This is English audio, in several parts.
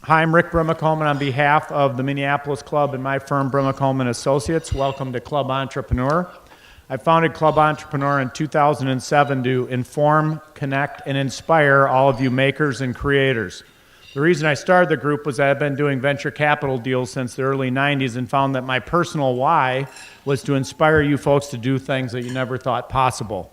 Hi, I'm Rick Brimacombe, on behalf of the Minneapolis Club and my firm, Brimacombe and Associates. Welcome to Club Entrepreneur. I founded Club Entrepreneur in 2007 to inform, connect, and inspire all of you makers and creators. The reason I started the group was that I've been doing venture capital deals since the early 90s and found that my personal why was to inspire you folks to do things that you never thought possible.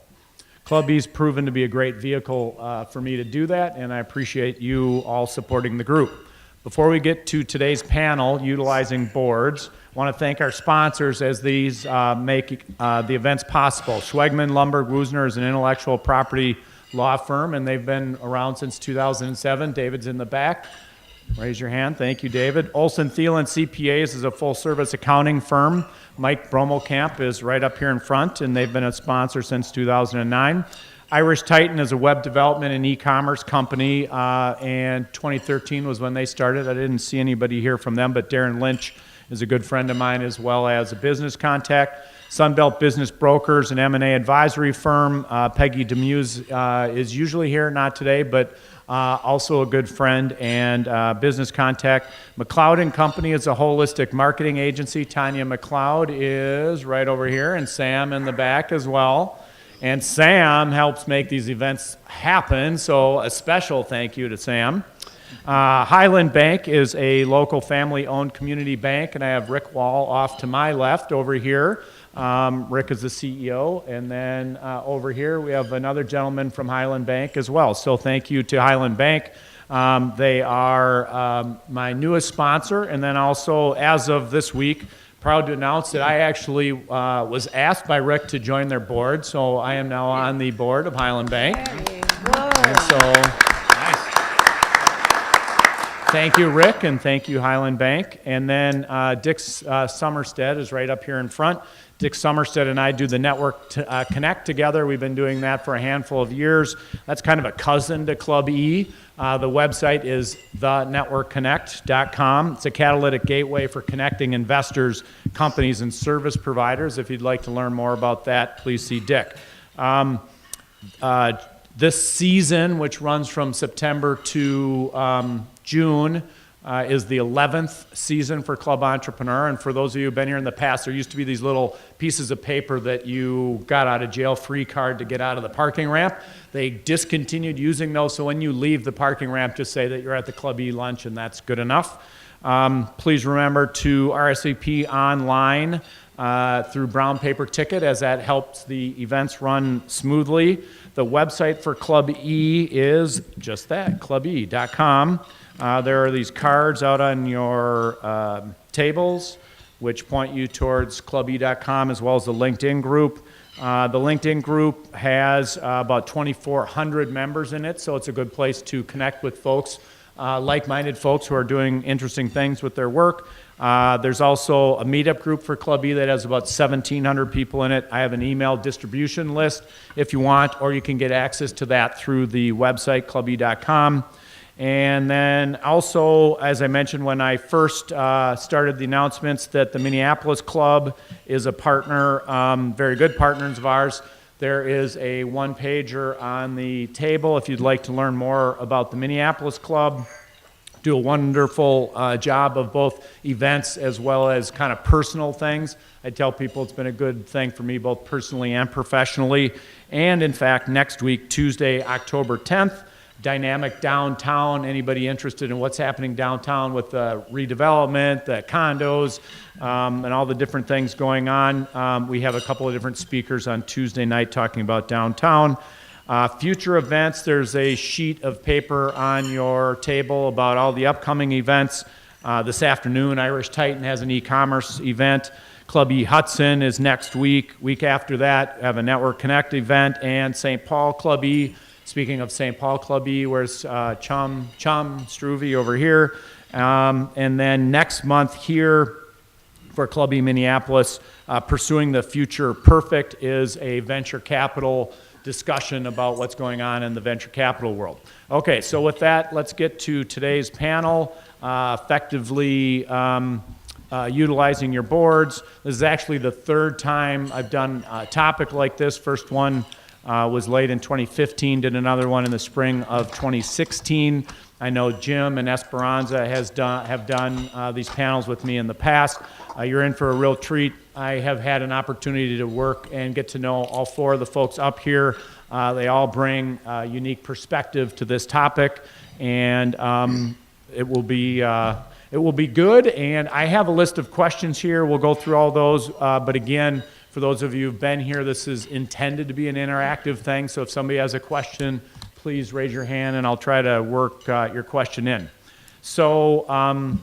Club E's proven to be a great vehicle for me to do that, and I appreciate you all supporting the group. Before we get to today's panel, utilizing boards, I want to thank our sponsors as these make the events possible. Schwegman, Lumberg, Woosner is an intellectual property law firm, and they've been around since 2007. David's in the back. Raise your hand. Thank you, David. Olson Thielen CPAs is a full-service accounting firm. Mike Bromelkamp is right up here in front, and they've been a sponsor since 2009. Irish Titan is a web development and e-commerce company, and 2013 was when they started. I didn't see anybody here from them, but Darren Lynch is a good friend of mine as well as a business contact. Sunbelt Business Brokers, an M&A advisory firm. Peggy Demuse is usually here, not today, but also a good friend and business contact. McLeod & Company is a holistic marketing agency. Tanya McLeod is right over here, and Sam in the back as well. And Sam helps make these events happen, so a special thank you to Sam. Highland Bank is a local family-owned community bank, and I have Rick Wall off to my left over here. Rick is the CEO, and then over here we have another gentleman from Highland Bank as well. So thank you to Highland Bank. They are my newest sponsor, and then also as of this week, proud to announce that I actually was asked by Rick to join their board, so I am now on the board of Highland Bank. And so, nice. Thank you, Rick, and thank you, Highland Bank. And then Dick Summerstead is right up here in front. Dick Summerstead and I do the Network Connect together. We've been doing that for a handful of years. That's kind of a cousin to Club E. The website is thenetworkconnect.com. It's a catalytic gateway for connecting investors, companies, and service providers. If you'd like to learn more about that, please see Dick. This season, which runs from September to June, is the 11th season for Club Entrepreneur. And for those of you who've been here in the past, there used to be these little pieces of paper that you got out of jail free card to get out of the parking ramp. They discontinued using those, so when you leave the parking ramp, just say that you're at the Club E lunch, and that's good enough. Please remember to RSVP online through Brown Paper Ticket, as that helps the events run smoothly. The website for Club E is just that, clube.com. There are these cards out on your tables which point you towards clube.com as well as the LinkedIn group. The LinkedIn group has about 2,400 members in it, so it's a good place to connect with folks, like-minded folks who are doing interesting things with their work. There's also a meetup group for Club E that has about 1,700 people in it. I have an email distribution list if you want, or you can get access to that through the website, clube.com. And then also, as I mentioned when I first started the announcements, that the Minneapolis Club is a partner, very good partners of ours. There is a one-pager on the table if you'd like to learn more about the Minneapolis Club. Do a wonderful job of both events as well as kind of personal things. I tell people it's been a good thing for me both personally and professionally. And in fact, next week, Tuesday, October 10th, Dynamic Downtown. Anybody interested in what's happening downtown with the redevelopment, the condos, and all the different things going on? We have a couple of different speakers on Tuesday night talking about downtown. Future events, there's a sheet of paper on your table about all the upcoming events. This afternoon, Irish Titan has an e-commerce event. Club E Hudson is next week. Week after that, I have a Network Connect event, and St. Paul Club E. Speaking of St. Paul Club E, where's Chum Struve over here. And then next month here for Club E Minneapolis, Pursuing the Future Perfect is a venture capital discussion about what's going on in the venture capital world. Okay, so with that, let's get to today's panel, effectively utilizing your boards. This is actually the third time I've done a topic like this. First one was late in 2015, did another one in the spring of 2016. I know Jim and Esperanza have done these panels with me in the past. You're in for a real treat. I have had an opportunity to work and get to know all four of the folks up here. They all bring a unique perspective to this topic, and it will be good. And I have a list of questions here. We'll go through all those. But again, for those of you who've been here, this is intended to be an interactive thing. So if somebody has a question, please raise your hand, and I'll try to work your question in. So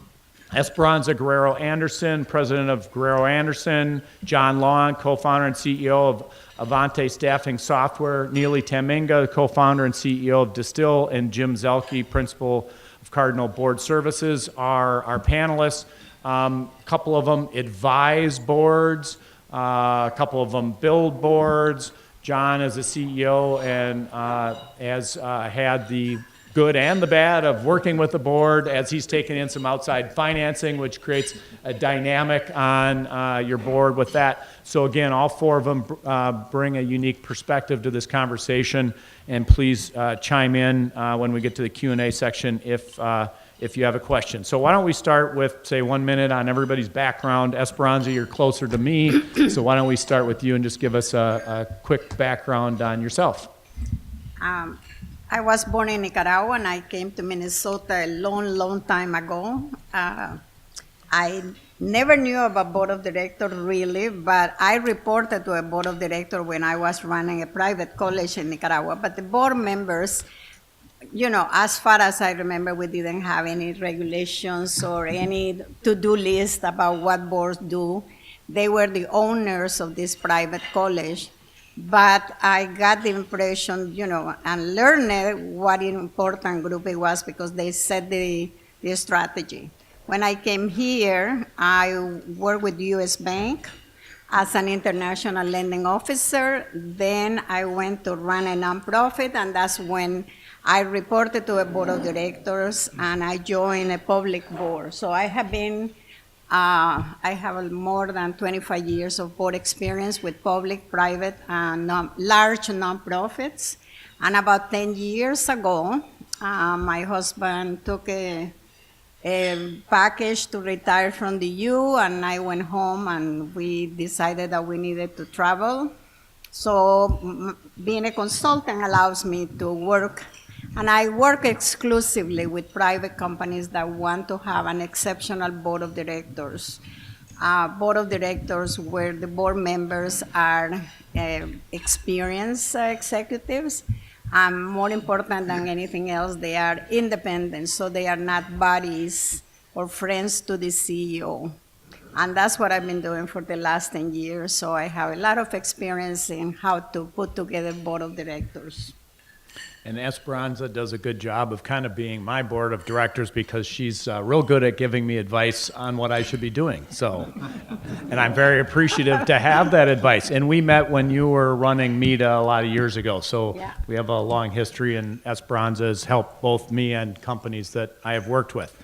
Esperanza Guerrero Anderson, president of Guerrero Anderson, John Long, co-founder and CEO of Avante Staffing Software, Neely Taminga, co-founder and CEO of Distill, and Jim Zelke, principal of Cardinal Board Services, are our panelists. A couple of them advise boards, a couple of them build boards. John is a CEO and has had the good and the bad of working with the board as he's taken in some outside financing, which creates a dynamic on your board with that. So again, all four of them bring a unique perspective to this conversation, and please chime in when we get to the Q&A section if you have a question. So why don't we start with, say, 1 minute on everybody's background. Esperanza, you're closer to me, so why don't we start with you and just give us a quick background on yourself. I was born in Nicaragua, and I came to Minnesota a long time ago. I never knew about board of directors really, but I reported to a board of directors when I was running a private college in Nicaragua. But the board members, as far as I remember, we didn't have any regulations or any to-do list about what boards do. They were the owners of this private college. But I got the impression, and learned what an important group it was because they set the strategy. When I came here, I worked with U.S. Bank as an international lending officer. Then I went to run a nonprofit, and that's when I reported to a board of directors, and I joined a public board. So I have more than 25 years of board experience with public, private, and large nonprofits. And about 10 years ago, my husband took a package to retire from the U, and I went home, and we decided that we needed to travel. So being a consultant allows me to work. And I work exclusively with private companies that want to have an exceptional board of directors. Board of directors where the board members are experienced executives. And more important than anything else, they are independent, so they are not buddies or friends to the CEO. And that's what I've been doing for the last 10 years. So I have a lot of experience in how to put together board of directors. And Esperanza does a good job of kind of being my board of directors because she's real good at giving me advice on what I should be doing. And I'm very appreciative to have that advice. And we met when you were running META a lot of years ago. So yeah. We have a long history, and Esperanza has helped both me and companies that I have worked with.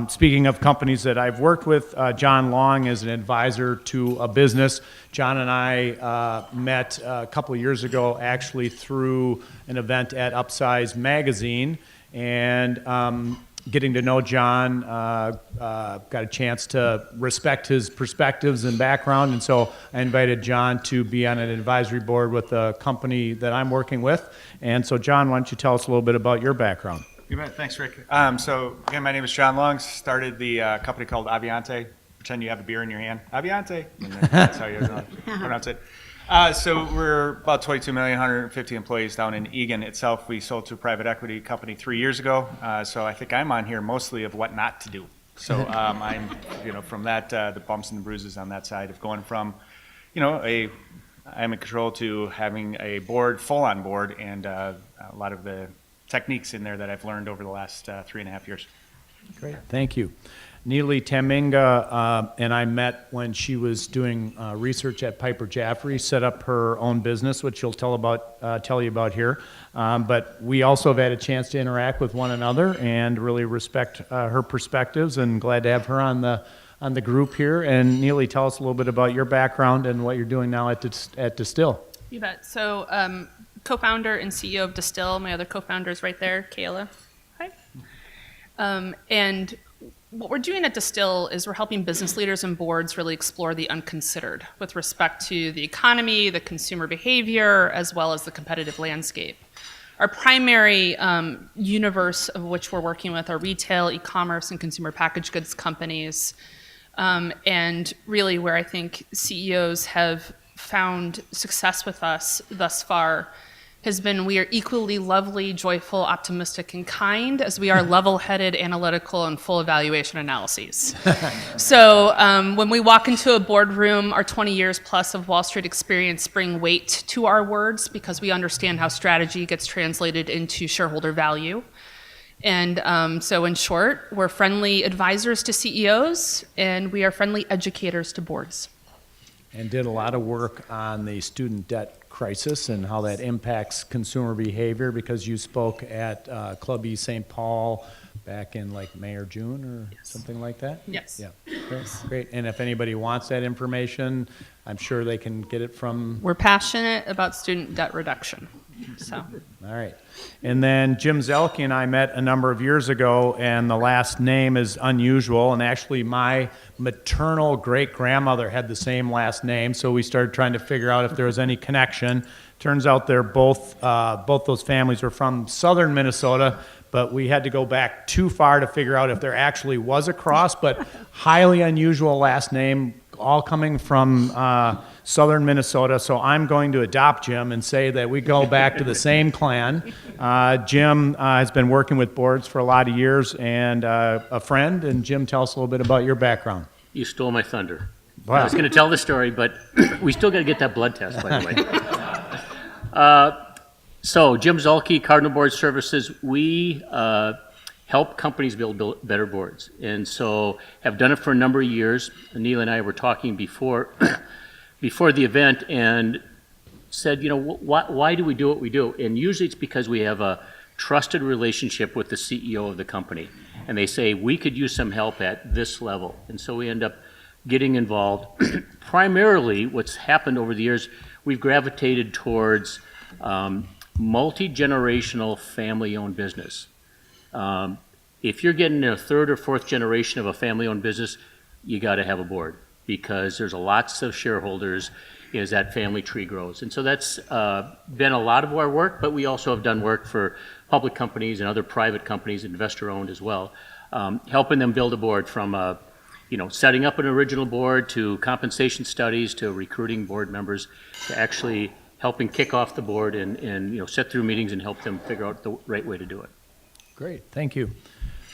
Speaking of companies that I've worked with, John Long is an advisor to a business. John and I met a couple of years ago actually through an event at Upsize Magazine, and getting to know John, got a chance to respect his perspectives and background, and so I invited John to be on an advisory board with the company that I'm working with. And so John, why don't you tell us a little bit about your background? You bet. Thanks, Rick. So again, my name is John Long. Started the company called Aviante. Pretend you have a beer in your hand. Aviante. And that's how you pronounce it. So we're about 22 million, 150 employees down in Eagan itself. We sold to a private equity company 3 years ago. So I think I'm on here mostly of what not to do. So I'm, from that, the bumps and the bruises on that side of going from, I'm in control to having a board, full on board, and a lot of the techniques in there that I've learned over the last 3.5 years. Great, thank you. Neely Taminga and I met when she was doing research at Piper Jaffray, set up her own business, which she'll tell you about here. But we also have had a chance to interact with one another and really respect her perspectives, and glad to have her on the group here. And Neely, tell us a little bit about your background and what you're doing now at Distill. You bet. So, co-founder and CEO of Distill. My other co-founder is right there, Kayla. Hi. And what we're doing at Distill is we're helping business leaders and boards really explore the unconsidered with respect to the economy, the consumer behavior, as well as the competitive landscape. Our primary universe of which we're working with are retail, e-commerce, and consumer packaged goods companies. And really where I think CEOs have found success with us thus far has been we are equally lovely, joyful, optimistic, and kind as we are level-headed, analytical, and full evaluation analyses. So when we walk into a boardroom, our 20 years plus of Wall Street experience bring weight to our words because we understand how strategy gets translated into shareholder value. And so in short, we're friendly advisors to CEOs, and we are friendly educators to boards. And did a lot of work on the student debt crisis and how that impacts consumer behavior, because you spoke at Club E St. Paul back in like May or June or something like that? Yes. Yeah, great. And if anybody wants that information, I'm sure they can get it from... We're passionate about student debt reduction. So. All right. And then Jim Zelke and I met a number of years ago, and the last name is unusual, and actually my maternal great-grandmother had the same last name, so we started trying to figure out if there was any connection. Turns out they're both those families were from southern Minnesota, but we had to go back too far to figure out if there actually was a cross, but highly unusual last name, all coming from southern Minnesota. So I'm going to adopt Jim and say that we go back to the same clan. Jim has been working with boards for a lot of years and a friend. And Jim, tell us a little bit about your background. You stole my thunder. Wow. I was going to tell the story, but we still got to get that blood test, by the way. So Jim Zelke, Cardinal Board Services, we help companies build better boards. And so have done it for a number of years. Neil and I were talking before the event and said, why do we do what we do? And usually it's because we have a trusted relationship with the CEO of the company. And they say, we could use some help at this level. And so we end up getting involved. Primarily, what's happened over the years, we've gravitated towards multi-generational family-owned business. If you're getting a third or fourth generation of a family-owned business, you got to have a board because there's lots of shareholders as that family tree grows. And so that's been a lot of our work, but we also have done work for public companies and other private companies, investor-owned as well, helping them build a board from setting up an original board to compensation studies to recruiting board members to actually helping kick off the board and sit through meetings and help them figure out the right way to do it. Great, thank you.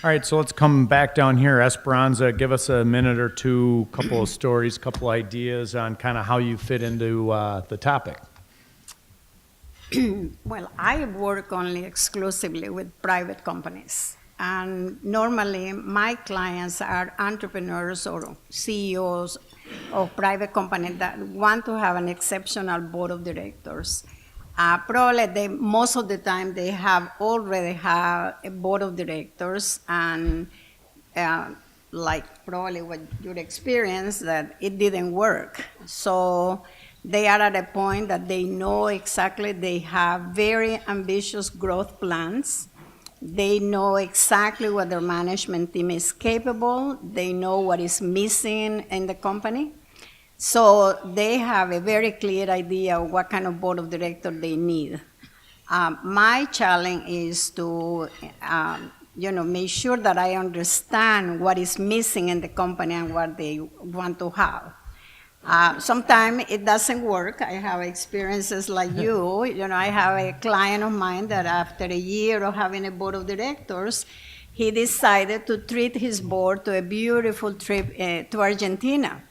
All right, so let's come back down here. Esperanza, give us a minute or two, couple of stories, couple ideas on kind of how you fit into the topic. Well, I work only exclusively with private companies. And normally my clients are entrepreneurs or CEOs of private companies that want to have an exceptional board of directors. Probably most of the time they already have a board of directors, and like probably what you experienced, that it didn't work. So they are at a point that they know exactly, they have very ambitious growth plans. They know exactly what their management team is capable. They know what is missing in the company. So they have a very clear idea of what kind of board of directors they need. My challenge is to make sure that I understand what is missing in the company and what they want to have. Sometimes it doesn't work. I have experiences like you. I have a client of mine that after a year of having a board of directors, he decided to treat his board to a beautiful trip to Argentina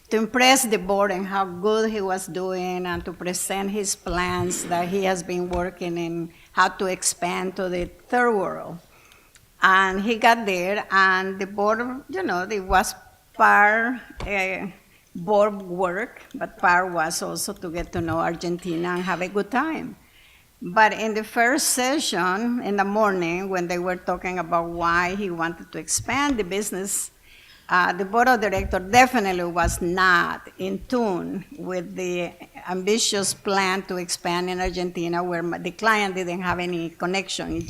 to impress the board and how good he was doing and to present his plans that he has been working in how to expand to the third world. And he got there, and the board, it was part board work, but part was also to get to know Argentina and have a good time. But in the first session in the morning, when they were talking about why he wanted to expand the business, the board of directors definitely was not in tune with the ambitious plan to expand in Argentina, where the client didn't have any connection.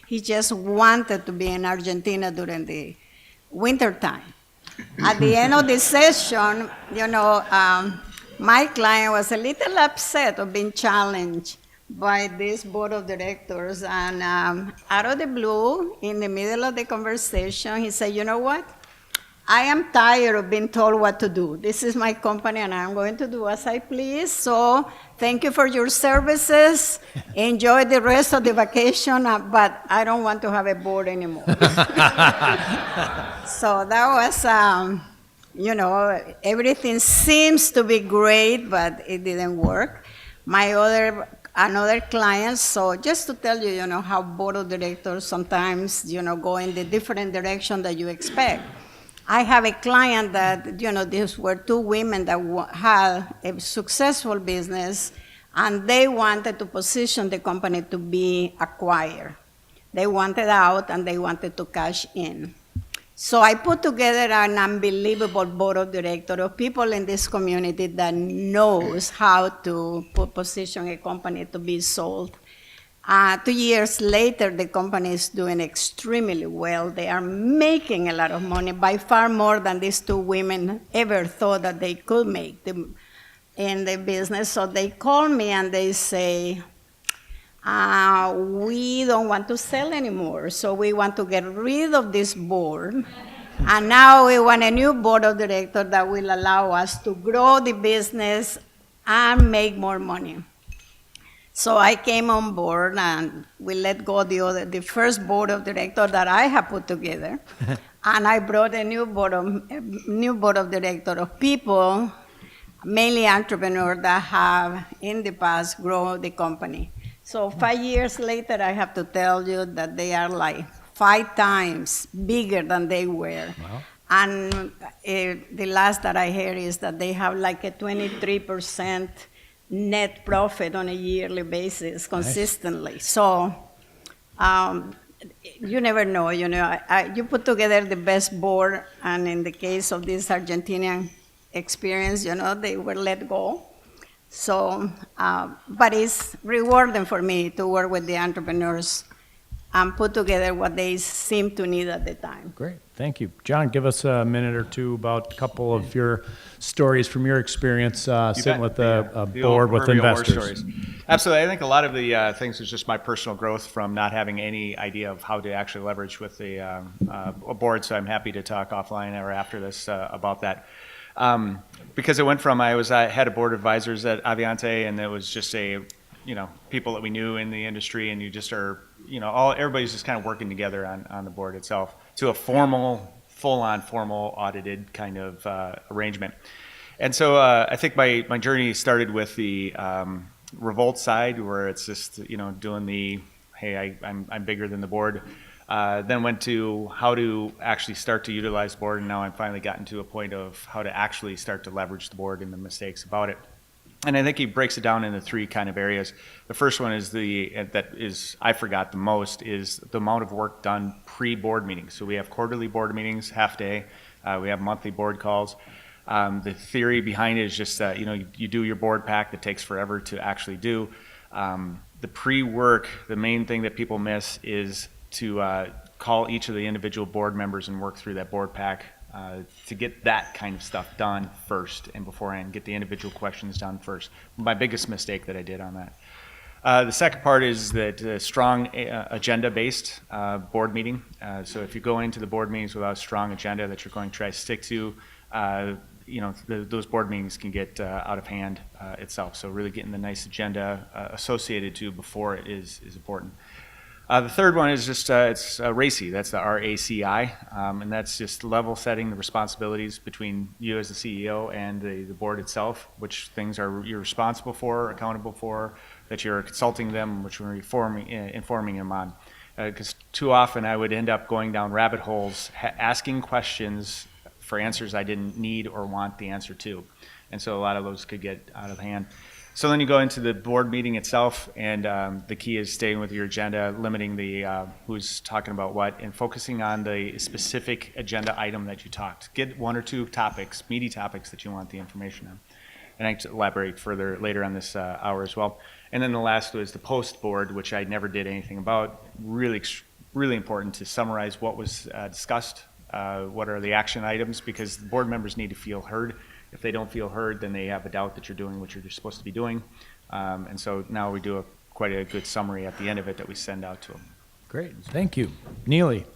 He just wanted to be in Argentina during the winter time. At the end of the session, my client was a little upset of being challenged by this board of directors, and out of the blue, in the middle of the conversation, he said, "You know what? I am tired of being told what to do. This is my company, and I'm going to do as I please. So thank you for your services. Enjoy the rest of the vacation, but I don't want to have a board anymore." So that was, everything seems to be great, but it didn't work. Another client, so just to tell you, how board of directors sometimes, go in the different direction that you expect. I have a client that, these were two women that had a successful business, and they wanted to position the company to be acquired. They wanted out, and they wanted to cash in. So I put together an unbelievable board of directors of people in this community that knows how to position a company to be sold. 2 years later, the company is doing extremely well. They are making a lot of money, by far more than these two women ever thought that they could make in the business. So they call me and they say, "We don't want to sell anymore, so we want to get rid of this board. And now we want a new board of directors that will allow us to grow the business and make more money." So I came on board, and we let go the first board of directors that I have put together, and I brought a new board of directors of people, mainly entrepreneurs that have in the past grown the company. So 5 years later, I have to tell you that they are like 5 times bigger than they were. Wow. And the last that I heard is that they have like a 23% net profit on a yearly basis consistently. Nice. So you never know. You put together the best board, and in the case of this Argentinian experience, they were let go. So, but it's rewarding for me to work with the entrepreneurs and put together what they seem to need at the time. Great, thank you. John, give us a minute or two about a couple of your stories from your experience sitting with a board with investors. Absolutely, I think a lot of the things is just my personal growth from not having any idea of how to actually leverage with a board, so I'm happy to talk offline or after this about that. Because it went from, I had a board of advisors at Aviante, and it was just people that we knew in the industry, and you just are, everybody's just kind of working together on the board itself, to a full-on formal audited kind of arrangement. And so I think my journey started with the revolt side, where it's just, doing the, hey, I'm bigger than the board. Then went to how to actually start to utilize the board, and now I'm finally gotten to a point of how to actually start to leverage the board and the mistakes about it. And I think he breaks it down into 3 kind of areas. The first one is I forgot the most, is the amount of work done pre-board meetings. So we have quarterly board meetings, half day. We have monthly board calls. The theory behind it is just that, you do your board pack that takes forever to actually do. The pre-work, the main thing that people miss is to call each of the individual board members and work through that board pack to get that kind of stuff done first and beforehand, get the individual questions done first. My biggest mistake that I did on that. The second part is that strong agenda-based board meeting. So if you go into the board meetings without a strong agenda that you're going to try to stick to, those board meetings can get out of hand itself. So really getting the nice agenda associated to before it is important. The third one is just, it's RACI, that's the RACI, and that's just level setting the responsibilities between you as the CEO and the board itself, which things you're responsible for, accountable for, that you're consulting them, which you're informing them on. Because too often I would end up going down rabbit holes, asking questions for answers I didn't need or want the answer to. And so a lot of those could get out of hand. So then you go into the board meeting itself, and the key is staying with your agenda, limiting the who's talking about what, and focusing on the specific agenda item that you talked. Get 1 or 2 topics, meaty topics that you want the information on. And I can elaborate further later on this hour as well. And then the last was the post board, which I never did anything about. Really, really important to summarize what was discussed, what are the action items, because the board members need to feel heard. If they don't feel heard, then they have a doubt that you're doing what you're supposed to be doing. And so now we do quite a good summary at the end of it that we send out to them. Great, thank you. Neely?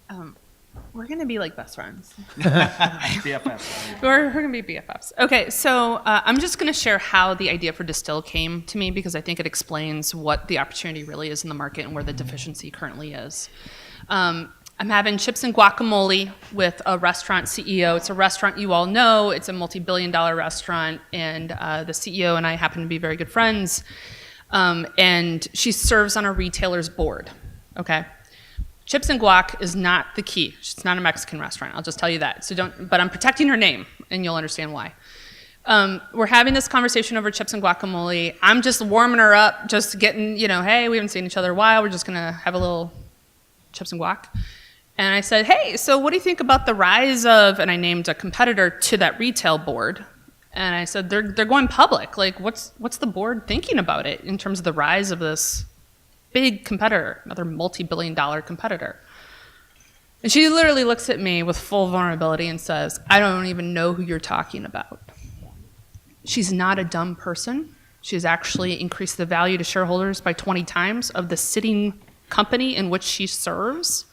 We're going to be like best friends. BFFs. We're going to be BFFs. Okay, so I'm just going to share how the idea for Distill came to me because I think it explains what the opportunity really is in the market and where the deficiency currently is. I'm having chips and guacamole with a restaurant CEO. It's a restaurant you all know. It's a multi-billion-dollar restaurant, and the CEO and I happen to be very good friends. And she serves on a retailer's board, okay? Chips and guac is not the key. It's not a Mexican restaurant. I'll just tell you that. So don't. But I'm protecting her name, and you'll understand why. We're having this conversation over chips and guacamole. I'm just warming her up, just getting, hey, we haven't seen each other in a while. We're just gonna have a little chips and guac. And I said, hey, so what do you think about the rise of, and I named a competitor to that retail board. And I said, they're going public. Like, what's the board thinking about it in terms of the rise of this big competitor, another multi-billion-dollar competitor? And she literally looks at me with full vulnerability and says, I don't even know who you're talking about. She's not a dumb person. She's actually increased the value to shareholders by 20 times of the sitting company in which she serves.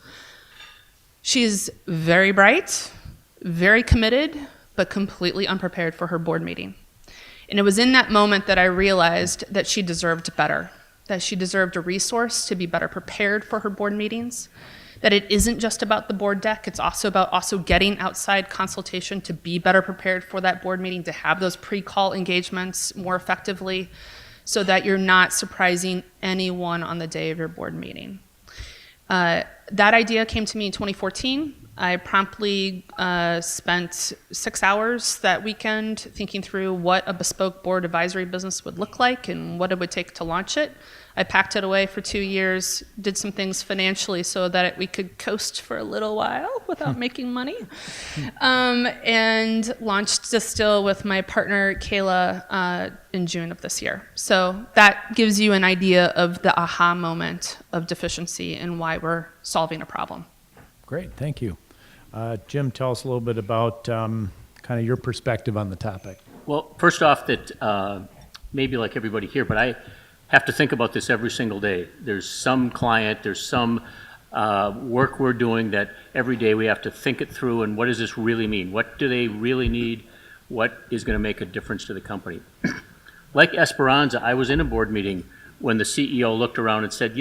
She's very bright, very committed, but completely unprepared for her board meeting. And it was in that moment that I realized that she deserved better, that she deserved a resource to be better prepared for her board meetings, that it isn't just about the board deck, it's also about getting outside consultation to be better prepared for that board meeting, to have those pre-call engagements more effectively so that you're not surprising anyone on the day of your board meeting. That idea came to me in 2014. I promptly spent 6 hours that weekend thinking through what a bespoke board advisory business would look like and what it would take to launch it. I packed it away for 2 years, did some things financially so that we could coast for a little while without making money, and launched Distill with my partner, Kayla, in June of this year. So that gives you an idea of the aha moment of deficiency and why we're solving a problem. Great, thank you. Jim, tell us a little bit about kind of your perspective on the topic. Well, first off, that maybe like everybody here, but I have to think about this every single day. There's some client, there's some work we're doing that every day we have to think it through, and what does this really mean? What do they really need? What is going to make a difference to the company? Like Esperanza, I was in a board meeting when the CEO looked around and said,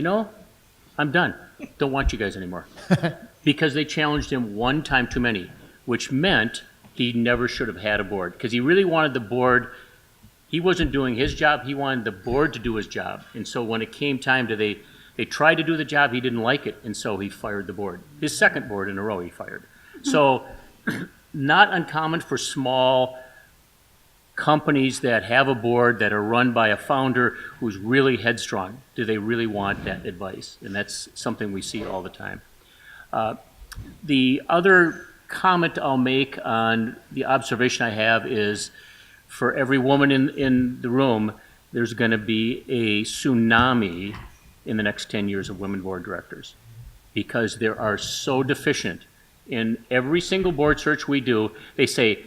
I'm done. Don't want you guys anymore. Because they challenged him one time too many, which meant he never should have had a board, because he really wanted the board. He wasn't doing his job, he wanted the board to do his job. And so when it came time to they tried to do the job, he didn't like it, and so he fired the board. His second board in a row he fired. So not uncommon for small companies that have a board that are run by a founder who's really headstrong. Do they really want that advice? And that's something we see all the time. The other comment I'll make on the observation I have is, for every woman in the room, there's going to be a tsunami in the next 10 years of women board directors, because there are so deficient. In every single board search we do, they say,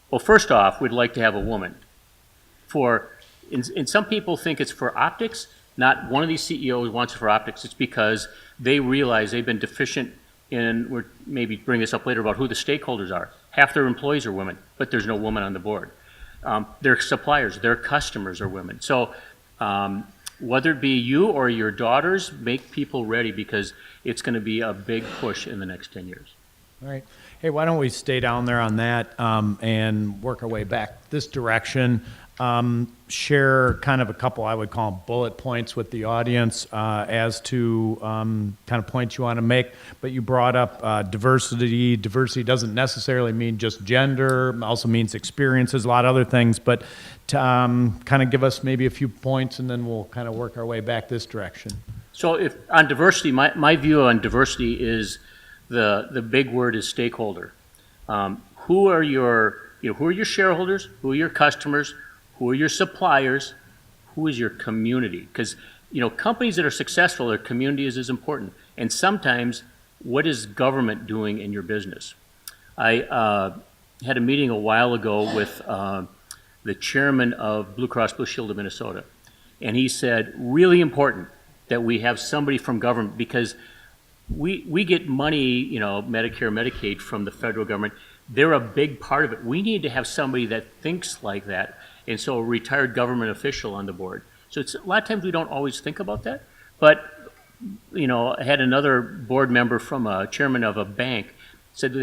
well, first off, we'd like to have a woman. And some people think it's for optics. Not one of these CEOs wants it for optics. It's because they realize they've been deficient in, we'll maybe bring this up later, about who the stakeholders are. Half their employees are women, but there's no woman on the board. Their suppliers, their customers are women. So whether it be you or your daughters, make people ready, because it's going to be a big push in the next 10 years. All right. Hey, why don't we stay down there on that and work our way back this direction? share kind of a couple, I would call them bullet points with the audience as to kind of points you want to make. But you brought up diversity. Diversity doesn't necessarily mean just gender, also means experiences, a lot of other things. But to kind of give us maybe a few points, and then we'll kind of work our way back this direction. So if on diversity, my view on diversity is the big word is stakeholder. Who are your shareholders? Who are your customers? Who are your suppliers? Who is your community? Because companies that are successful, their community is as important. And sometimes, what is government doing in your business? I had a meeting a while ago with the chairman of Blue Cross Blue Shield of Minnesota, and he said, really important that we have somebody from government, because we get money, Medicare, Medicaid from the federal government. They're a big part of it. We need to have somebody that thinks like that, and so a retired government official on the board. So it's a lot of times we don't always think about that. But I had another board member from a chairman of a bank said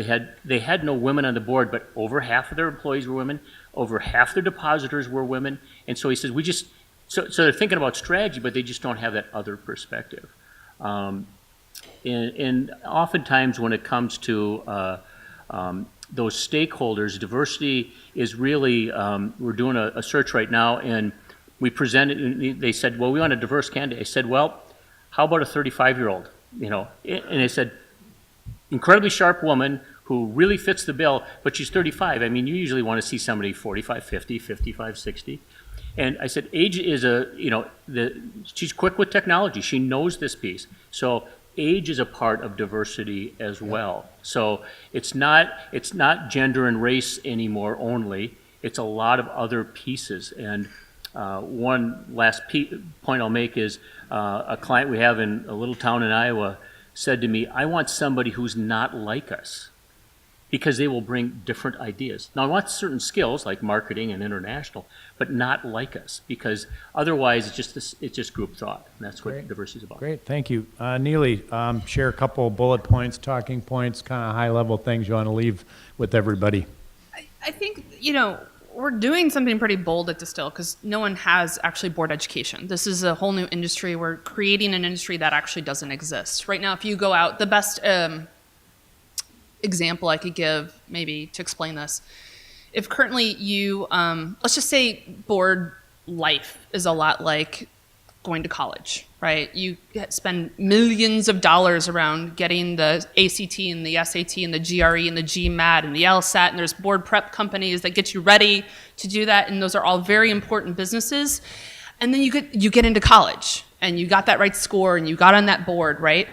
they had no women on the board, but over half of their employees were women, over half their depositors were women, and so he says so they're thinking about strategy, but they just don't have that other perspective. And oftentimes when it comes to those stakeholders, diversity is really, we're doing a search right now, and we presented, and they said, well, we want a diverse candidate. I said, well, how about a 35-year-old? And they said, incredibly sharp woman who really fits the bill, but she's 35. I mean, you usually want to see somebody 45, 50, 55, 60. And I said, age is she's quick with technology. She knows this piece. So age is a part of diversity as well. So it's not gender and race anymore only. It's a lot of other pieces. And one last point I'll make is a client we have in a little town in Iowa said to me, I want somebody who's not like us, because they will bring different ideas. Now, I want certain skills like marketing and international, but not like us, because otherwise it's just group thought, and that's what diversity is about. Great, thank you. Neely, share a couple bullet points, talking points, kind of high-level things you want to leave with everybody. I think, we're doing something pretty bold at Distill because no one has actually board education. This is a whole new industry. We're creating an industry that actually doesn't exist. Right now, if you go out, the best example I could give maybe to explain this, if currently you, let's just say board life is a lot like going to college, right? You spend millions of dollars around getting the ACT and the SAT and the GRE and the GMAT and the LSAT, and there's board prep companies that get you ready to do that, and those are all very important businesses. And then you get into college, and you got that right score, and you got on that board, right?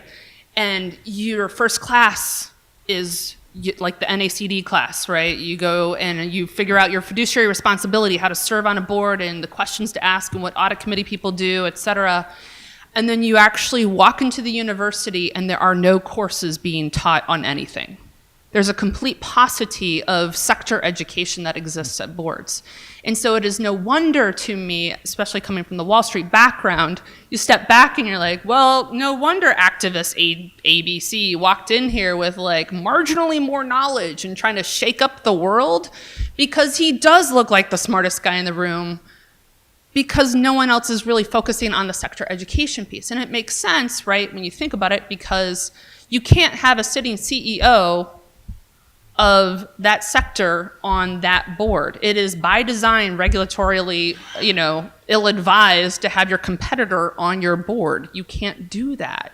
And your first class is like the NACD class, right? You go and you figure out your fiduciary responsibility, how to serve on a board, and the questions to ask, and what audit committee people do, et cetera. And then you actually walk into the university, and there are no courses being taught on anything. There's a complete paucity of sector education that exists at boards. And so it is no wonder to me, especially coming from the Wall Street background, you step back and you're like, well, no wonder activist ABC walked in here with like marginally more knowledge and trying to shake up the world, because he does look like the smartest guy in the room, because no one else is really focusing on the sector education piece. And it makes sense, right, when you think about it, because you can't have a sitting CEO of that sector on that board. It is by design regulatorily, ill-advised to have your competitor on your board. You can't do that.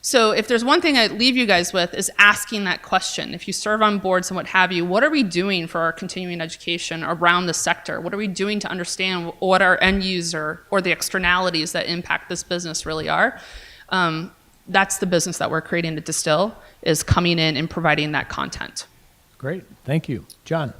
So if there's one thing I'd leave you guys with is asking that question. If you serve on boards and what have you, what are we doing for our continuing education around the sector? What are we doing to understand what our end user or the externalities that impact this business really are? That's the business that we're creating to Distill, is coming in and providing that content. Great, thank you. John.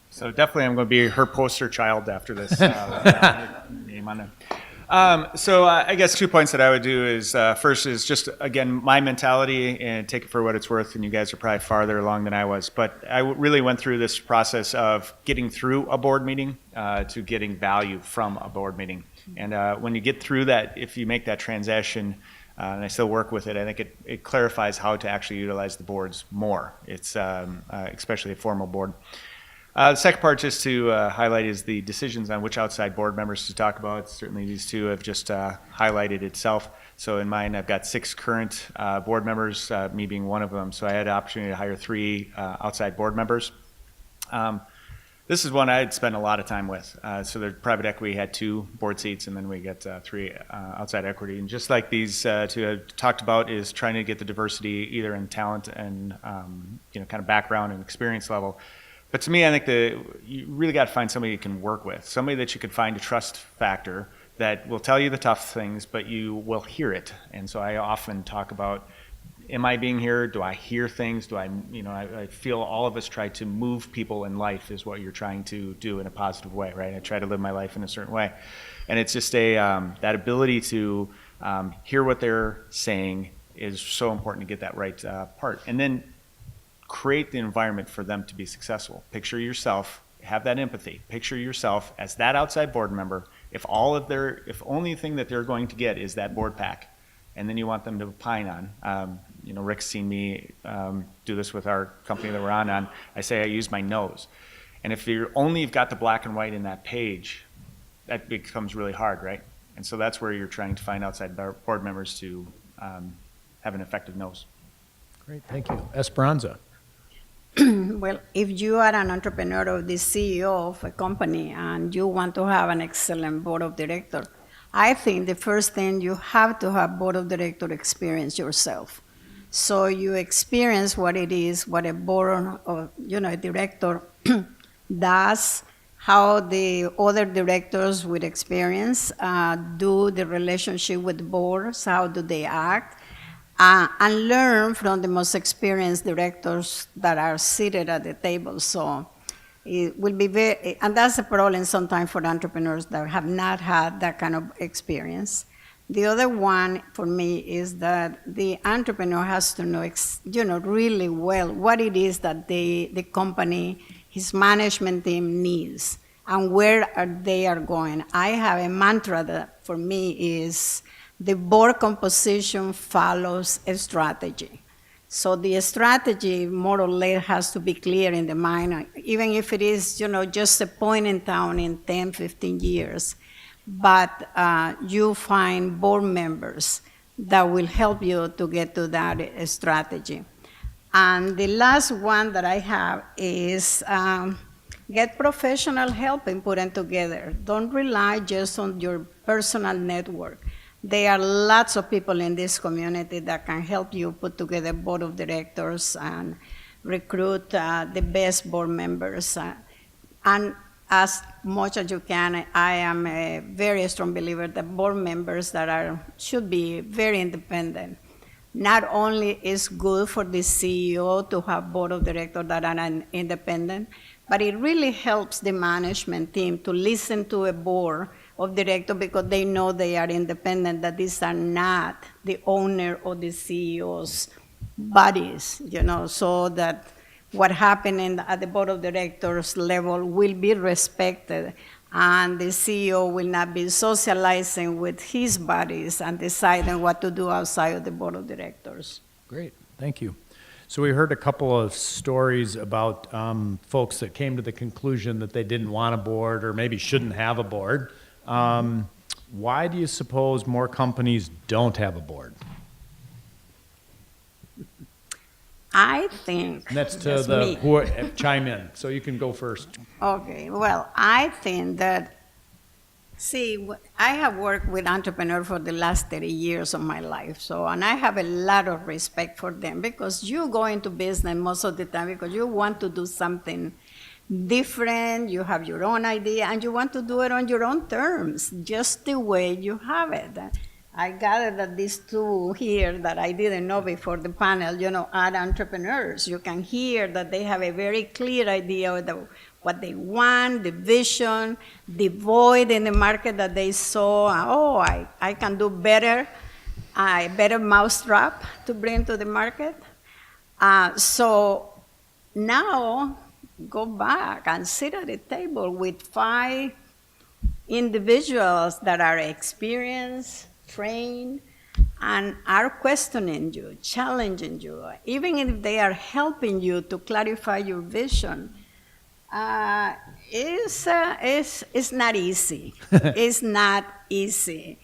So definitely I'm going to be her poster child after this. Name on it. So I guess 2 points that I would do is first is just, again, my mentality, and take it for what it's worth, and you guys are probably farther along than I was, but I really went through this process of getting through a board meeting to getting value from a board meeting. And when you get through that, if you make that transition, and I still work with it, I think it clarifies how to actually utilize the boards more. It's especially a formal board. The second part, just to highlight, is the decisions on which outside board members to talk about. Certainly, these two have just highlighted itself. So in mine, I've got 6 current board members, me being one of them. So I had the opportunity to hire 3 outside board members. This is one I'd spent a lot of time with. So the private equity had 2 board seats, and then we get 3 outside equity. And just like these 2 have talked about, is trying to get the diversity either in talent and kind of background and experience level. But to me, I think you really got to find somebody you can work with, somebody that you could find a trust factor that will tell you the tough things, but you will hear it. And so I often talk about, am I being here? Do I hear things? Do I feel all of us try to move people in life is what you're trying to do in a positive way, right? I try to live my life in a certain way. And it's just that ability to hear what they're saying is so important to get that right part. And then create the environment for them to be successful. Picture yourself, have that empathy. Picture yourself as that outside board member. If only thing that they're going to get is that board pack, and then you want them to opine on. Rick's seen me do this with our company that we're on. I say I use my nose. And if you've got the black and white in that page, that becomes really hard, right? And so that's where you're trying to find outside board members to have an effective nose. Great, thank you. Esperanza. Well, if you are an entrepreneur or the CEO of a company and you want to have an excellent board of directors, I think the first thing you have to have board of director experience yourself. So you experience what it is, what a board of, a director does, how the other directors with experience do the relationship with boards, how do they act, and learn from the most experienced directors that are seated at the table. So it will be and that's a problem sometimes for entrepreneurs that have not had that kind of experience. The other one for me is that the entrepreneur has to know, really well what it is that the company, his management team needs and where they are going. I have a mantra that for me is the board composition follows a strategy. So the strategy more or less has to be clear in the mind, even if it is, just a point in time in 10, 15 years. But you find board members that will help you to get to that strategy. And the last one that I have is get professional help in putting together. Don't rely just on your personal network. There are lots of people in this community that can help you put together board of directors and recruit the best board members. And as much as you can, I am a very strong believer that board members should be very independent. Not only is good for the CEO to have board of directors that are independent, but it really helps the management team to listen to a board of directors because they know they are independent, that these are not the owner or the CEO's bodies, so that what happened at the board of directors level will be respected, and the CEO will not be socializing with his buddies and deciding what to do outside of the board of directors. Great, thank you. So we heard a couple of stories about folks that came to the conclusion that they didn't want a board or maybe shouldn't have a board. Why do you suppose more companies don't have a board? I think And that's to me. chime in, so you can go first. Okay, well, I think that, I have worked with entrepreneurs for the last 30 years of my life, and I have a lot of respect for them because you go into business most of the time because you want to do something different, you have your own idea, and you want to do it on your own terms, just the way you have it. I gathered that these 2 here that I didn't know before the panel, are entrepreneurs. You can hear that they have a very clear idea of what they want, the vision, the void in the market that they saw. I can do better, a better mousetrap to bring to the market. So now go back and sit at a table with 5 individuals that are experienced, trained, and are questioning you, challenging you, even if they are helping you to clarify your vision. It's not easy. It's not easy.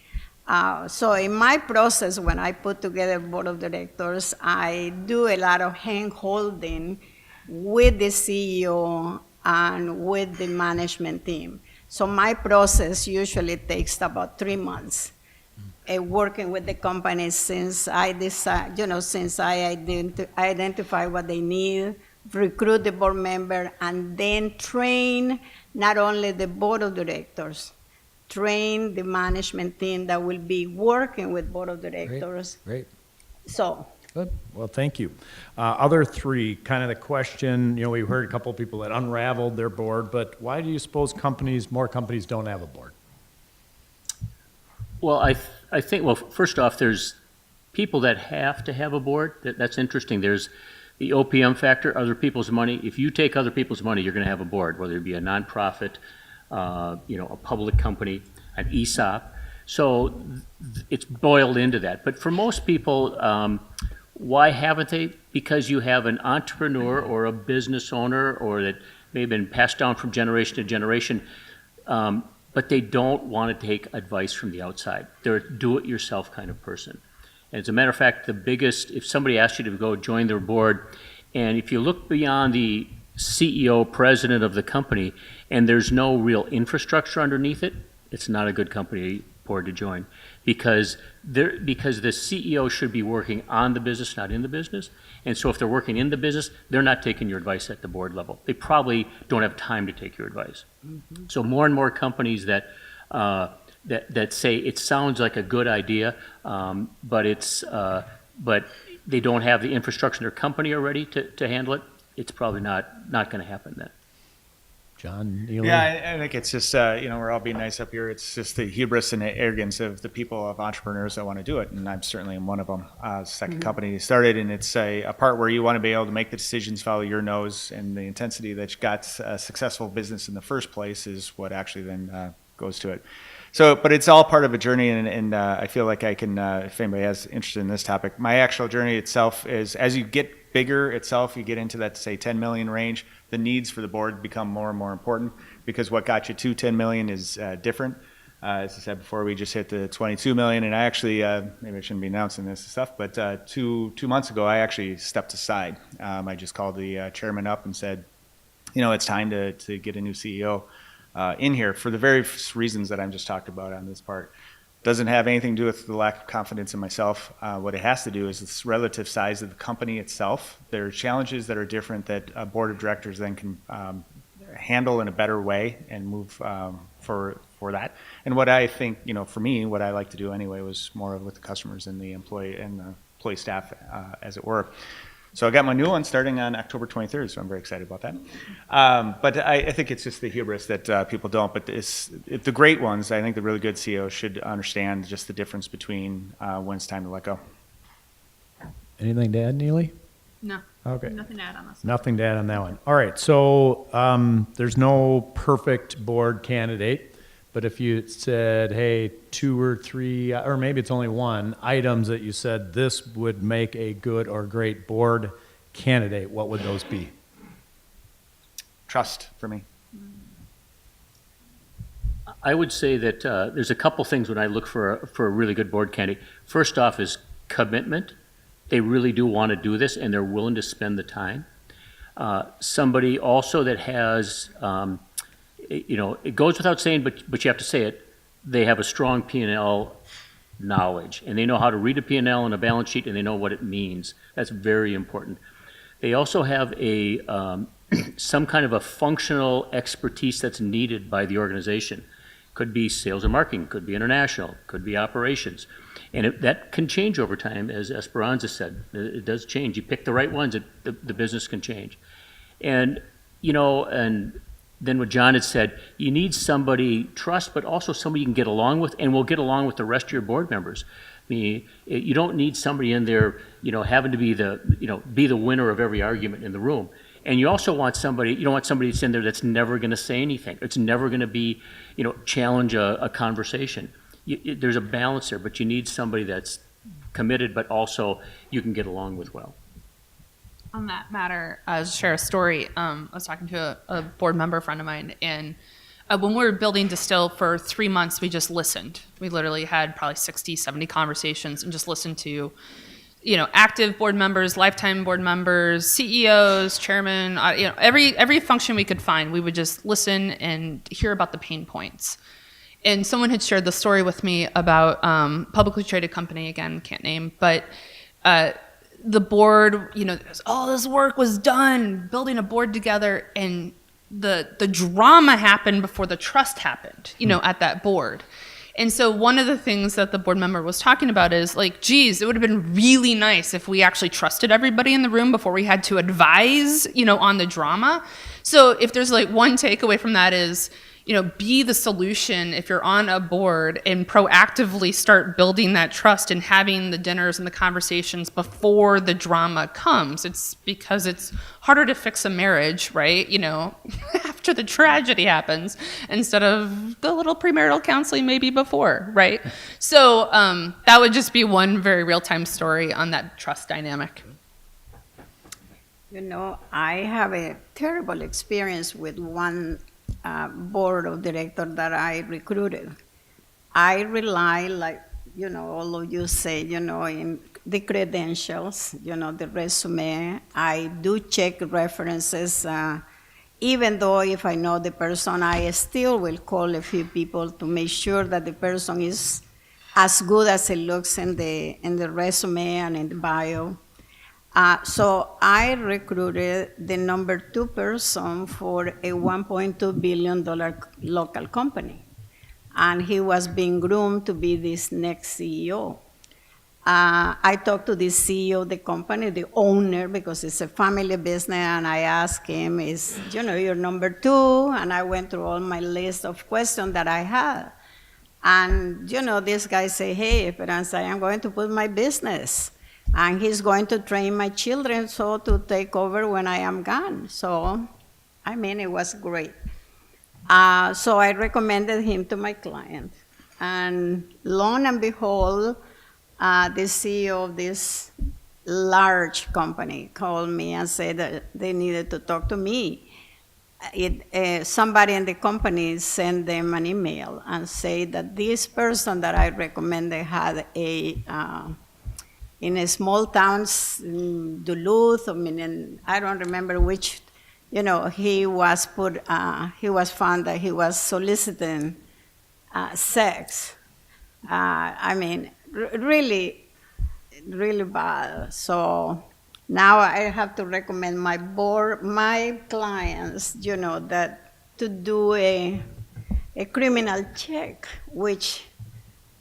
So in my process, when I put together board of directors, I do a lot of hand holding with the CEO and with the management team. So my process usually takes about 3 months. Working with the company since I decide, since I identify what they need, recruit the board member, and then train not only the board of directors, train the management team that will be working with board of directors. Great. So, Good. Well, thank you. Other three, kind of the question, we heard a couple of people that unraveled their board, but why do you suppose more companies don't have a board? Well, I think, well, first off, there's people that have to have a board. That's interesting. There's the OPM factor, other people's money. If you take other people's money, you're going to have a board, whether it be a nonprofit, a public company, an ESOP. So it's boiled into that. But for most people, why haven't they? Because you have an entrepreneur or a business owner, or that may have been passed down from generation to generation, but they don't want to take advice from the outside. They're a do-it-yourself kind of person. And as a matter of fact, if somebody asked you to go join their board, and if you look beyond the CEO, president of the company, and there's no real infrastructure underneath it, it's not a good company board to join. Because the CEO should be working on the business, not in the business. And so if they're working in the business, they're not taking your advice at the board level. They probably don't have time to take your advice. Mm-hmm. So more and more companies that say it sounds like a good idea, but they don't have the infrastructure in their company already to handle it, it's probably not going to happen then. John, Neely? Yeah, I think it's just, we're all being nice up here. It's just the hubris and the arrogance of the people, of entrepreneurs that want to do it. And I'm certainly one of them. Second company started, and it's a part where you want to be able to make the decisions, follow your nose, and the intensity that got a successful business in the first place is what actually then goes to it. So, but it's all part of a journey, and I feel like I can, if anybody has interest in this topic, my actual journey itself is, as you get bigger itself, you get into that, say, 10 million range, the needs for the board become more and more important, because what got you to 10 million is different. As I said before, we just hit the 22 million, and I actually, maybe I shouldn't be announcing this stuff, but 2 months ago, I actually stepped aside. I just called the chairman up and said, it's time to get a new CEO in here for the various reasons that I'm just talked about on this part. Doesn't have anything to do with the lack of confidence in myself. What it has to do is the relative size of the company itself. There are challenges that are different that a board of directors then can handle in a better way and move for that. And what I think, for me, what I like to do anyway was more with the customers and the employee staff, as it were. So I got my new one starting on October 23rd, so I'm very excited about that. But I think it's just the hubris that people don't. But the great ones, I think the really good CEOs should understand just the difference between when it's time to let go. Anything to add, Neely? No. Okay. Nothing to add on this. Nothing to add on that one. All right, so there's no perfect board candidate, but if you said, hey, 2 or 3, or maybe it's only 1, items that you said this would make a good or great board candidate, what would those be? Trust for me. I would say that there's a couple things when I look for a really good board candidate. First off is commitment. They really do want to do this, and they're willing to spend the time. Somebody also that has, it goes without saying, but you have to say it, they have a strong P&L knowledge, and they know how to read a P&L and a balance sheet, and they know what it means. That's very important. They also have some kind of a functional expertise that's needed by the organization. Could be sales or marketing, could be international, could be operations. And that can change over time, as Esperanza said. It does change. You pick the right ones, the business can change. And, and then what John had said, you need somebody trust, but also somebody you can get along with, and will get along with the rest of your board members. I mean, you don't need somebody in there, having to be the winner of every argument in the room. And you also want somebody, you don't want somebody that's in there that's never going to say anything. It's never going to be, challenge a conversation. There's a balance there, but you need somebody that's committed, but also you can get along with well. On that matter, share a story. I was talking to a board member friend of mine, and when we were building Distill for 3 months, we just listened. We literally had probably 60, 70 conversations and just listened to, active board members, lifetime board members, CEOs, chairman, every function we could find. We would just listen and hear about the pain points. And someone had shared the story with me about publicly traded company, again, can't name, but the board, all this work was done, building a board together, and the drama happened before the trust happened, at that board. And so one of the things that the board member was talking about is like, geez, it would have been really nice if we actually trusted everybody in the room before we had to advise, on the drama. So if there's like one takeaway from that is, be the solution if you're on a board and proactively start building that trust and having the dinners and the conversations before the drama comes. It's because it's harder to fix a marriage, right? After the tragedy happens instead of the little premarital counseling maybe before, right? So that would just be one very real-time story on that trust dynamic. I have a terrible experience with one board of director that I recruited. I rely, like, all of you say, in the credentials, the resume. I do check references. Even though if I know the person, I still will call a few people to make sure that the person is as good as it looks in the resume and in the bio. So I recruited the number 2 person for a $1.2 billion local company. And he was being groomed to be this next CEO. I talked to the CEO of the company, the owner, because it's a family business, and I asked him, is, you're number 2? And I went through all my list of questions that I had. And, this guy said, hey, Esperanza, I am going to put my business. And he's going to train my children to take over when I am gone. So, it was great. So I recommended him to my client. And lo and behold, the CEO of this large company called me and said that they needed to talk to me. Somebody in the company sent them an email and said that this person that I recommended had in a small town, Duluth, I don't remember which, he was found that he was soliciting sex. Really, really bad. So now I have to recommend my clients, that to do a criminal check, which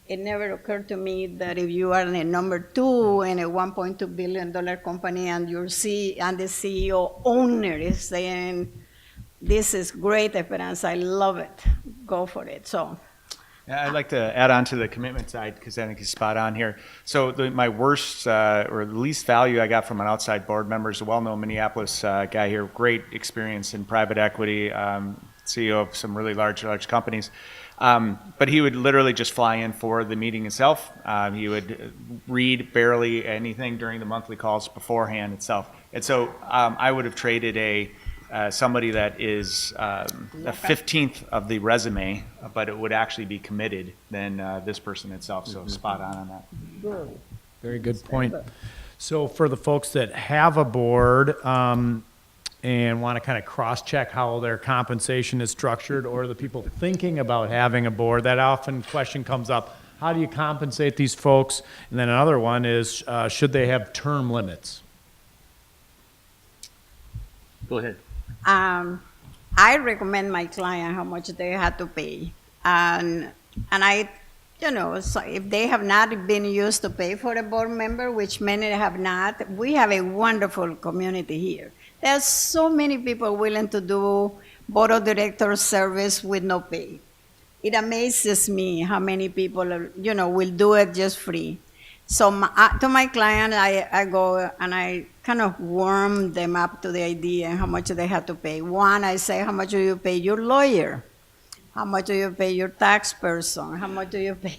it never occurred to me that if you are a number 2 in a $1.2 billion company and the CEO owner is saying, this is great, Esperanza, I love it, go for it. So, yeah, I'd like to add on to the commitment side because I think he's spot on here. So my worst or the least value I got from an outside board member is a well-known Minneapolis guy here, great experience in private equity, CEO of some really large companies. But he would literally just fly in for the meeting itself. He would read barely anything during the monthly calls beforehand itself. And so I would have traded somebody that is a 15th of the resume, but it would actually be committed than this person itself. So spot on that. Very good point. So for the folks that have a board, and want to kind of cross-check how their compensation is structured, or the people thinking about having a board, that often question comes up, how do you compensate these folks? And then another one is, should they have term limits? Go ahead. I recommend my client how much they have to pay. And I, so if they have not been used to pay for a board member, which many have not, we have a wonderful community here. There's so many people willing to do board of directors service with no pay. It amazes me how many people, will do it just free. So to my client, I go and I kind of warm them up to the idea how much they have to pay. One, I say, how much do you pay your lawyer? How much do you pay your tax person? How much do you pay,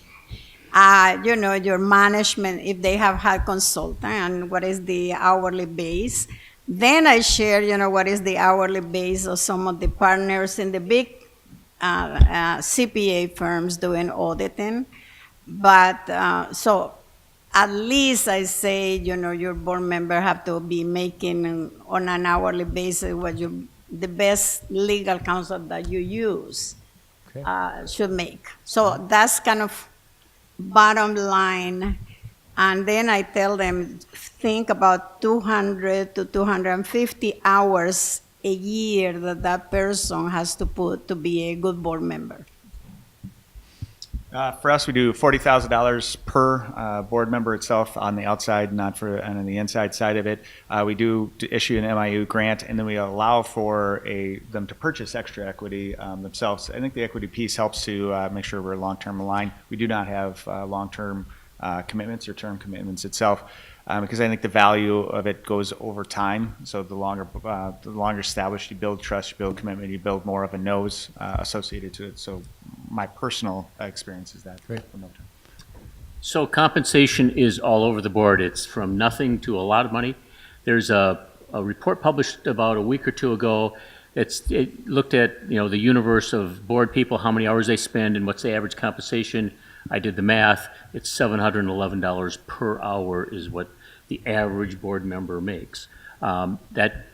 your management, if they have had consultant, and what is the hourly base? Then I share, what is the hourly base of some of the partners in the big CPA firms doing auditing. But so at least I say, your board member have to be making on an hourly basis what the best legal counsel that you use should make. So that's kind of bottom line. And then I tell them, think about 200 to 250 hours a year that person has to put to be a good board member. For us, we do $40,000 per board member itself on the outside, not for on the inside side of it. We do issue an MIU grant, and then we allow for them to purchase extra equity themselves. I think the equity piece helps to make sure we're long-term aligned. We do not have long-term commitments or term commitments itself, because I think the value of it goes over time. So the longer established you build trust, you build commitment, you build more of a nose associated to it. So my personal experience is that. Great. So compensation is all over the board. It's from nothing to a lot of money. There's a report published about a week or two ago. It looked at the universe of board people, how many hours they spend, and what's the average compensation. I did the math. It's $711 per hour is what the average board member makes. That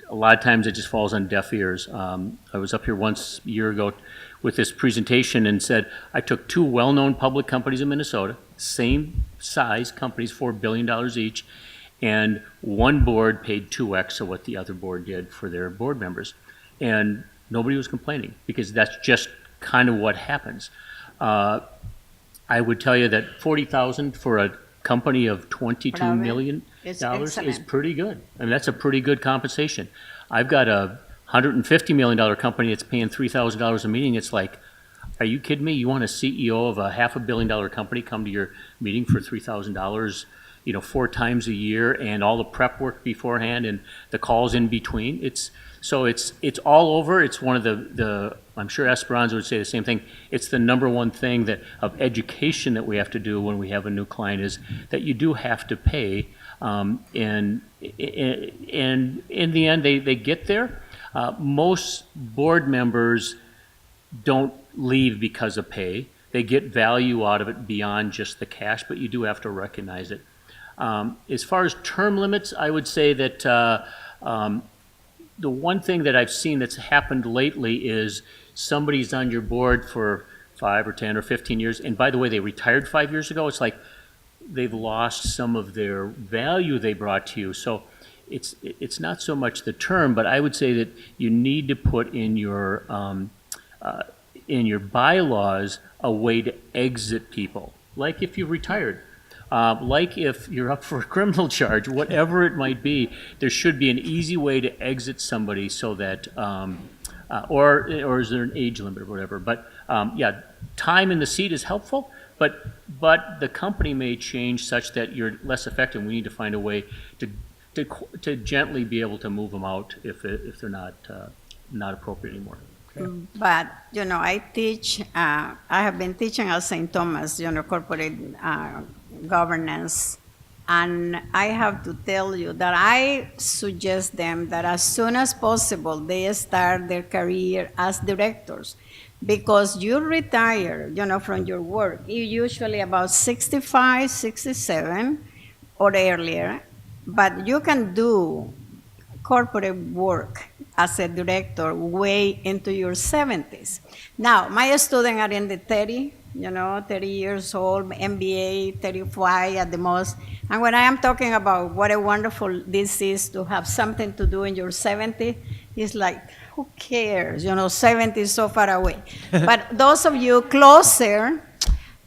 a lot of times it just falls on deaf ears. I was up here once a year ago with this presentation and said I took two well-known public companies in Minnesota, same size companies, $4 billion each, and one board paid 2x of what the other board did for their board members. And nobody was complaining because that's just kind of what happens. I would tell you that $40,000 for a company of $22 million is pretty good. I mean, that's a pretty good compensation. I've got a $150 million company that's paying $3,000 a meeting. It's like, are you kidding me? You want a CEO of a $500 million company come to your meeting for $3,000, 4 times a year, and all the prep work beforehand and the calls in between? It's all over. It's one of the I'm sure Esperanza would say the same thing. It's the number one thing of education that we have to do when we have a new client is that you do have to pay. And in the end, they get there. Most board members don't leave because of pay. They get value out of it beyond just the cash, but you do have to recognize it. As far as term limits, I would say that the one thing that I've seen that's happened lately is somebody's on your board for 5 or 10 or 15 years, and by the way, they retired 5 years ago. It's like they've lost some of their value they brought to you. So it's not so much the term, but I would say that you need to put in your bylaws a way to exit people, like if you retired. Like if you're up for a criminal charge, whatever it might be, there should be an easy way to exit somebody so that, or is there an age limit or whatever? But yeah, time in the seat is helpful, but the company may change such that you're less effective. We need to find a way to gently be able to move them out if they're not appropriate anymore. Okay. But, I teach, I have been teaching at St. Thomas, corporate governance. And I have to tell you that I suggest them that as soon as possible, they start their career as directors. Because you retire, from your work, you usually about 65, 67 or earlier, but you can do corporate work as a director way into your 70s. Now, my students are in the 30 years old, MBA, 35 at the most. And when I am talking about what a wonderful this is to have something to do in your 70s, it's like, who cares? 70 is so far away. But those of you closer,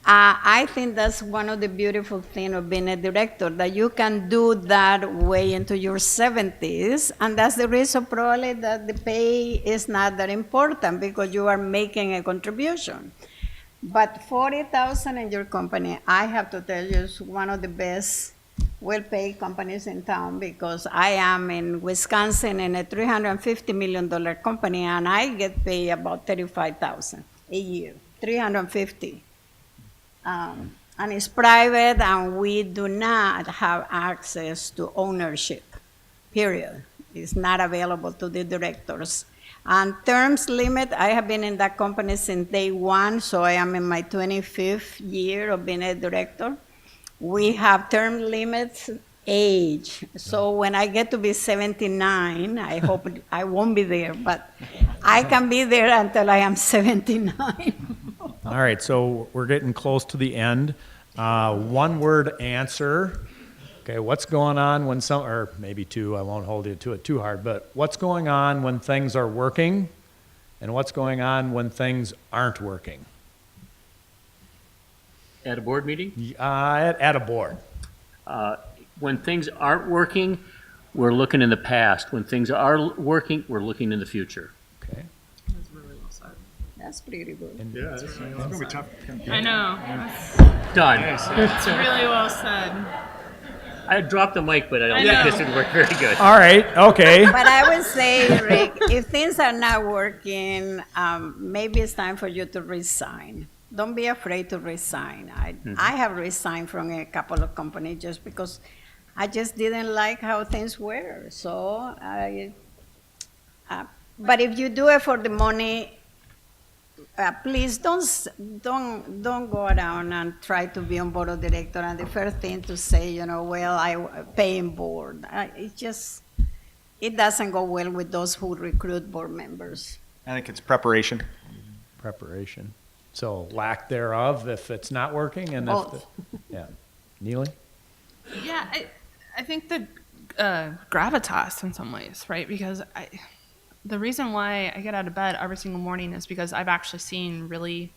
I think that's one of the beautiful things of being a director, that you can do that way into your 70s, and that's the reason probably that the pay is not that important, because you are making a contribution. But $40,000 in your company, I have to tell you, is one of the best well-paid companies in town, because I am in Wisconsin in a $350 million company, and I get paid about $35,000 a year, $350. And it's private, and we do not have access to ownership, period. is not available to the directors. And terms limit, I have been in that company since day one, so I am in my 25th year of being a director. We have term limits age. So when I get to be 79, I hope I won't be there, but I can be there until I am 79. All right, so we're getting close to the end. One word answer. Okay, what's going on when or maybe two, I won't hold you to it too hard, but what's going on when things are working and what's going on when things aren't working? At a board meeting, At a board. when things aren't working, we're looking in the past. When things are working, we're looking in the future. Okay. That's pretty good. Yeah, it's going to be tough. I know. Done. It's really well said. I dropped the mic, but I don't I think know. this would work very good. All right, okay. But I would say, Rick, if things are not working, maybe it's time for you to resign. Don't be afraid to resign. I have resigned from a couple of companies just because I just didn't like how things were. So, but if you do it for the money, please don't go around and try to be on board of director. And the first thing to say, well, I pay in board. It doesn't go well with those who recruit board members. I think it's preparation. Preparation. So lack thereof if it's not working and if, Both. yeah. Neely? Yeah, I think the gravitas in some ways, right? Because the reason why I get out of bed every single morning is because I've actually seen really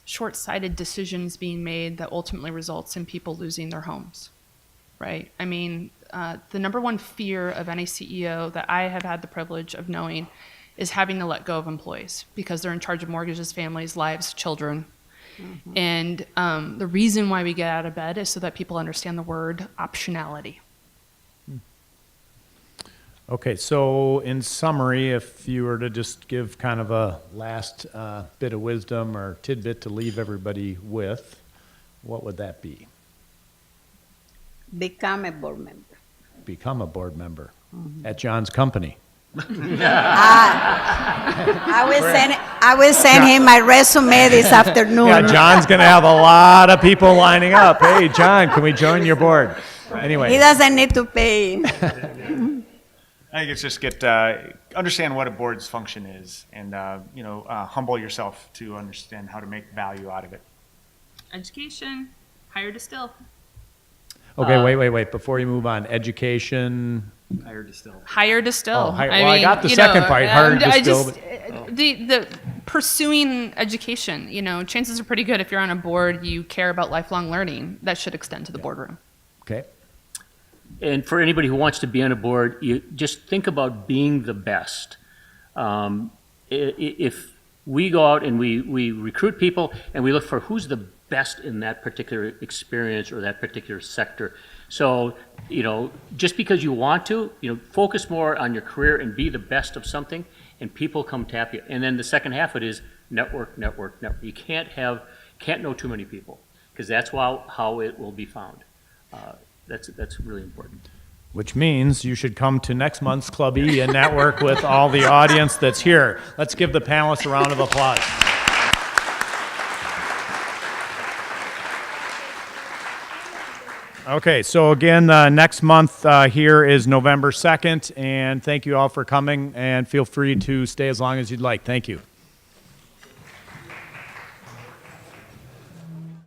short-sighted decisions being made that ultimately results in people losing their homes, right? I mean, the number one fear of any CEO that I have had the privilege of knowing is having to let go of employees because they're in charge of mortgages, families, lives, children. Mm-hmm. And the reason why we get out of bed is so that people understand the word optionality. Okay, so in summary, if you were to just give kind of a last bit of wisdom or tidbit to leave everybody with, what would that be? Become a board member. Become a board member at John's company. I will send him my resume this afternoon. Yeah, John's going to have a lot of people lining up. Hey, John, can we join your board? He Anyway, doesn't need to pay. I think it's just understand what a board's function is and, humble yourself to understand how to make value out of it. Education, hire distill. okay, wait. Before you move on, education. Hire distill. Hire distill. Oh, I got the second part, hire distill. The pursuing education, chances are pretty good if you're on a board, you care about lifelong learning. That should extend to the boardroom. Okay. And for anybody who wants to be on a board, you just think about being the best. If we go out and we recruit people and we look for who's the best in that particular experience or that particular sector. So, just because you want to, focus more on your career and be the best of something, and people come tap you. And then the second half of it is network. You can't know too many people, because that's how it will be found. That's really important. Which means you should come to next month's Club E and network with all the audience that's here. Let's give the panelists a round of applause. Okay, so again, next month here is November 2nd, and thank you all for coming, and feel free to stay as long as you'd like. Thank you.